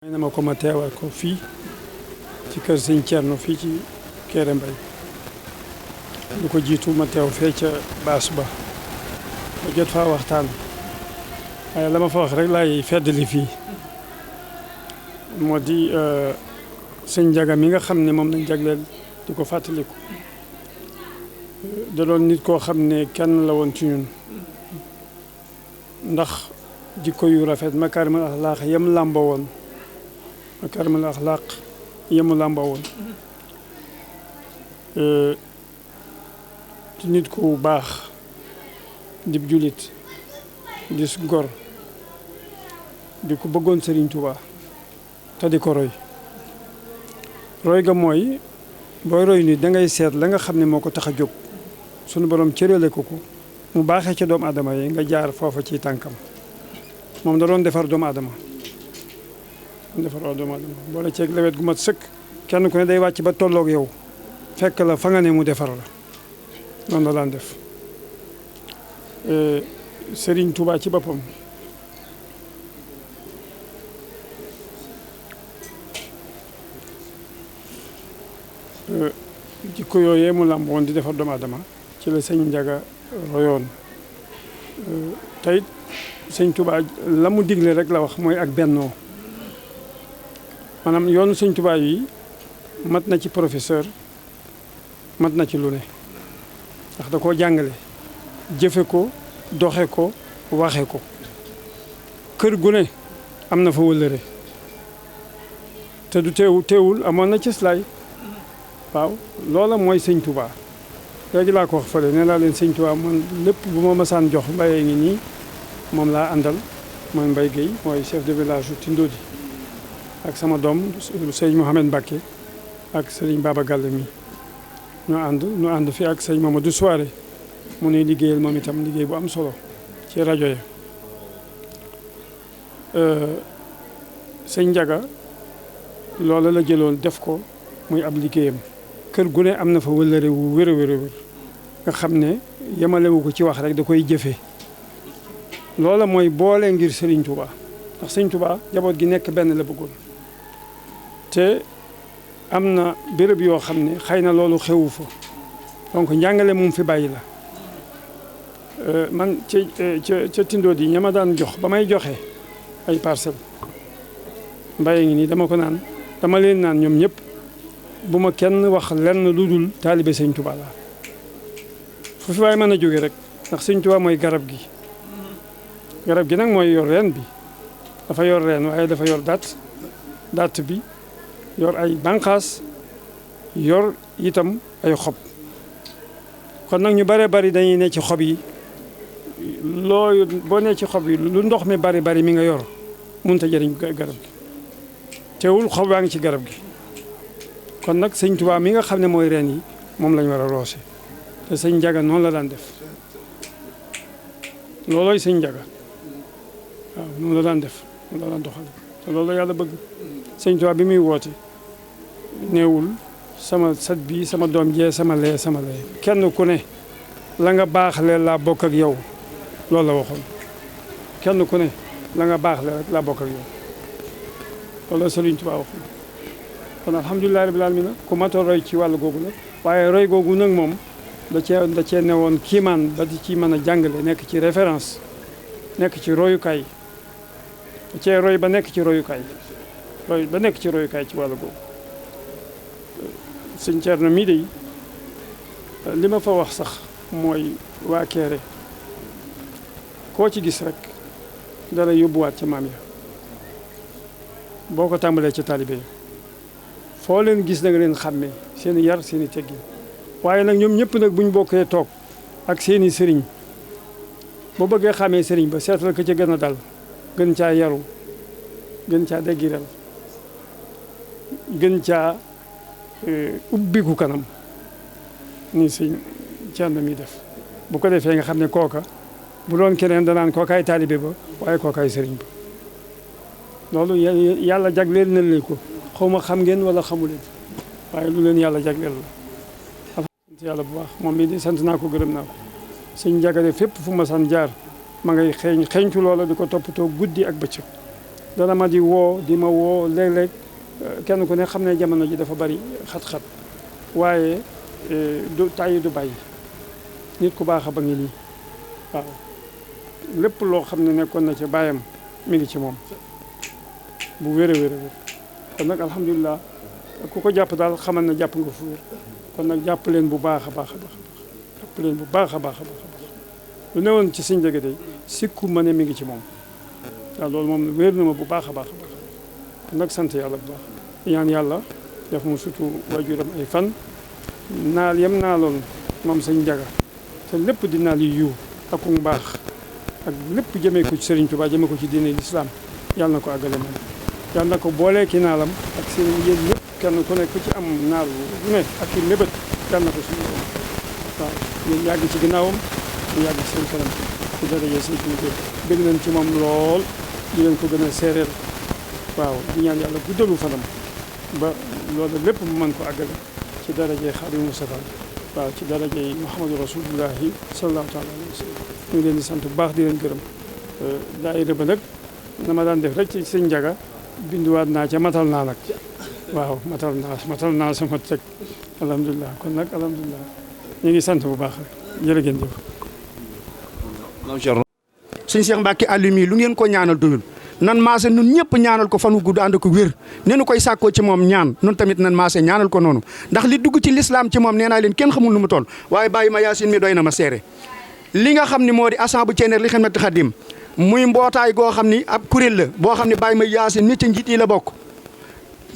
may na ma ko ma teewal ko fii ci kër sëñ Thierno fii ci Kéré Mbaye lu ko jiitu ma teew fee ca baas ba ba jot faa waxtaan waaye la ma fa wax rek laay feddali fii moo di sëñ Njaga mi nga xam ne moom lañ jagleel di ko fàttaliku da doon nit koo xam ne kenn la woon ci ñun ndax jikko yu rafet makaarimal axlaaq yem làmboo woon makaarimal axlaaq yemu làmboo woon ci nit ku baax dib julit di gor di ko bëggoon Serigne Touba te di ko roy ga mooy booy roy nit da ngay seet la nga xam ne moo ko tax a jóg sunu borom cërale ko mu baaxee ca doomu aadama yi nga jaar foofa ci tànkam moom da doon defar doomu aadama boole ceeg lewet gu mat sëkk kenn ku ne day wàcc ba tolloog yow fekk la fa nga ne mu defar la noonu la daan def Serigne Touba ci boppam jikko yooyee mu làmboon di defar doomu aadama ci la sëñ Njaga royoon tey sëñ Touba la mu digle rek la wax mooy ak bennoo maanaam yoonu sëñ Touba yi mat na ci professeur mat na ci lu ne ndax da koo jàngale jëfe ko doxe ko waxe ko kër gu ne am na fa wëllëre te du teewul amoon na cëslaay waaw loola mooy sëñ Touba léegi laa ko wax fële nee naa leen sëñ Touba man lépp bu ma masaan jox mbayee ngi nii moom laa àndal mooy Mbaye Guèye mooy chef de village Tindodi ak sama doom sëñ Mouhamed Mbacké ak sëriñ Baba Gall mi ñu ànd fi ak sëñ Mamadou Souare mu nuy liggéeyal moom itam liggéey bu am solo ci rajo yi sëñ Njaga loola la jëloon def ko muy ab liggéeyam kër gu ne am na fa wëllëre wu wér a wér nga xam ne yemalewu ko ci wax rek da koy jëfe loola mooy boole ngir Serigne Touba ndax Serigne Touba jaboot gi nekk benn la bëggoon te am na béréb yoo xam ne xëy na loolu xewu fa donc njàngale moom fi bàyyi la man ca Tindodi ña ma daan jox ba may joxe ay parcelle mbaye ngi nii dama leen naan ñoom ñëpp bu ma kenn wax lenn lu dul taalibe sëñ Touba la fu fi waaye mën a jóge rek ndax sëñ Touba mooy garab gi nag mooy yor reen bi dafa yor reen waaye dafa yor datt bi yor ay bànqaas yor itam ay xob kon nag ñu bare bari dañuy ne ci xob yi boo ne ci xob yi lu ndox mi bari mi nga yor mënut a jëriñ garab gi teewul xob baa ngi ci garab gi kon nag sëñ Touba mi nga xam ne mooy reen yi moom lañ war a roose te sëñ Njaga noonu la daan def loolooy sëñ Njaga waaw noonu la daan def noonu la daan doxal te loolu la yàlla bëgg sëñ Touba bi muy woote neewul sama sët bi sama doom jee sama lee kenn ku ne la nga baaxle laa bokk ak yow loolu la waxoon kenn ku ne la nga baaxle rek laa bokk ak yow loolu la sëriñ Touba waxoon kon alhamdulilah rabbil alamin ku matoo roy ci wàllu googu la waaye roy googu nag moom da cee newoon kiimaan ba di ci mën a jàngale nekk ci référence nekk ci royukaay da cee roy ba nekk ci royukaay ci wàllu googu sëñ Thierno mii de li ma fa wax sax mooy waa Kéré koo ci gis rek dara yóbbuwaat ca maam ya boo ko tàmbalee ci taalibe yi foo leen gis da nga leen xàmmee seen i yar seen i teggin waaye nag ñoom ñëpp nag bu ñu bokkee toog ak seen i sëriñ boo bëggee xàmmee sëriñ ba seetal ko ca gën a dal gën caa yaru gën caa deggiral gën caa ubbiku kanam ni sëñ Thierno mi def bu ko defee nga xam ne kooka bu doon keneen danaan kookaay taalibe ba waaye kookaay sëriñ ba loolu yàlla jagleel na leen ko xaw ma xam ngeen wala xamu leen waaye lu leen yàlla jagleel la sant yàlla bu baax moom mii di sant naa ko gërëm naa ko sëñ Njaga de fépp fu ma san jaar ma ngay xeeñtu loola di ko toppatoo guddi ak bëccëg dana ma di woo di ma woo léeg-léeg kenn ku ne xam ne jamono ji dafa bari xat-xat waaye du tàyyi du bàyyi nit ku baax a ba ngi nii waaw lépp loo xam ne nekkoon na ci baayam mi ngi ci moom bu wér a wér a wér kon nag alhamdulilah ku ko jàpp daal xamal na jàpp nga fu wér kon nag jàpp leen bu baax a baax a baax jàpp leen bu baax a baax a baax lu newoon ci Sëñ Ndiaga day sikku ma ne mi ngi ci moom waaw loolu moom wér na ma bu baax a baax a baax kon nag sant yàlla bu baax ñaan yàlla def mu surtout waajuram ay fan naal yem naaloon moom Sëñ Ndiaga te lépp di naal yu yiw ak mu baax ak lépp jëmee ko ci Serigne Touba jëmee ko ci diine l'islam yàlla na ko àggale moom yàlla na ko boolee ki naalam ak seen yéen ñëpp kenn ku nekk ku ci am naal bu ne ak i mébét yàlla na ko suñu waaw yéen yàgg ci ginnaawam ñu yàgg ci seen kanam ci daraje seen kilifa bëgg nañ ci moom lool di leen ko gën a séeréer waaw di ñaan yàlla guddalu fanam ba loolu lépp mu mën ko àggale ci daraje Xaadimu Mustafaa waaw ci daraje Muhammadu Rasulullahi sallallahu taala alayhi wa sallam ñu ngi leen di sant bu baax di leen gërëm daayira ba nag na ma daan def rek ci Sëñ Ndiaga binduwaat naa ca matal naa nag waaw matal naa sama teg alhamdulilah kon nag alhamdulilah ñu ngi sant bu baax rek jërë ngeen jëf. Sëñ Cheikh Mbacke Aliou mii lu ngeen ko ñaanal doyul nan maase nun ñëpp ñaanal ko fan wu gudd ànd ko wér ne nu koy sàkkoo ci moom ñaan nun tamit nan maase ñaanal ko noonu ndax li dugg ci lislaam ci moom nee naa leen kenn xamul nu mu toll waaye bàyyi ma Yaasin mi doy na ma seere li nga xam ni moo di assemblée Thiéniere li Xidmati Xaadim muy mbootaay goo xam ni ab kuréel la boo xam ne bàyyi ma Yaasin mi ca njiit yi la bokk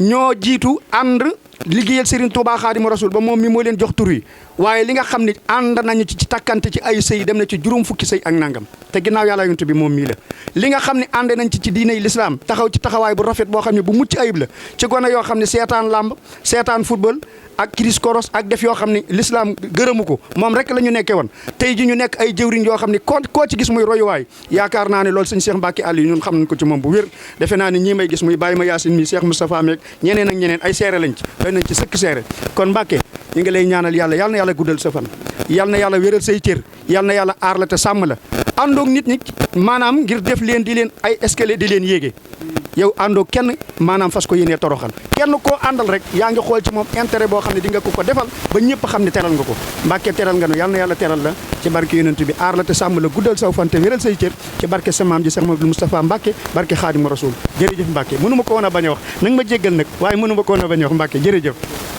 ñoo jiitu ànd liggéeyal Serigne Touba Xaadimu Rasul ba moom mi moo leen jox tur yi waaye li nga xam ne ànd nañu ci takkante ci ay sëy dem na ci juróom fukki sëy ak nangam te ginnaaw yàlla yonent bi moom mii la li nga xam ne ànd nañ ci diiney lislaam taxaw ci taxawaay bu rafet boo xam ne bu mucc ayib la ci gone yoo xam ne seetaan làmb seetaan football ak kiris koros ak def yoo xam ne lislaam gërëmu ko moom rek la ñu nekkee woon tey ji ñu nekk ay jëwriñ yoo xam ne koo ci gis muy royuwaay yaakaar naa ne loolu sëñ Cheikh Mbacke Aliou ñun xam nañ ko ci moom bu wér defe naa ne ñii may gis muy Baye ma Yaasin mi Cheikh Moustapha meeg ñeneen ak ñeneen ay seere lañ ci doy nañ ci sëkk seere kon Mbacke ñu ngi lay ñaanal yàlla yal na yàlla guddal sa fan yal na yàlla wéral say cër yal na yàlla aar la te sàmm la àndoog nit ñi maanaam ngir def leen di leen ay escalier di leen yéege yow àndoog kenn maanaam fas ko yéenee toroxal kenn koo àndal rek yaa ngi xool ci moom intérêt boo xam ne di nga ko defal ba ñëpp xam ne teral nga ko Mbàkke teral nga nu yal na yàlla teral la ci barke yonent bi aar la te sàmm la guddal saw fan te wéral say cër ci barke sa maam ji Cheikh Mamadou Moustapha Mbàkke barke Xaadimu Rasul jërëjëf Mbàkke mënu ma ko woon a bañ a wax nag ma jéggal nag waaye mënu ma ko woon a bañ a wax Mbàkke jërëjëf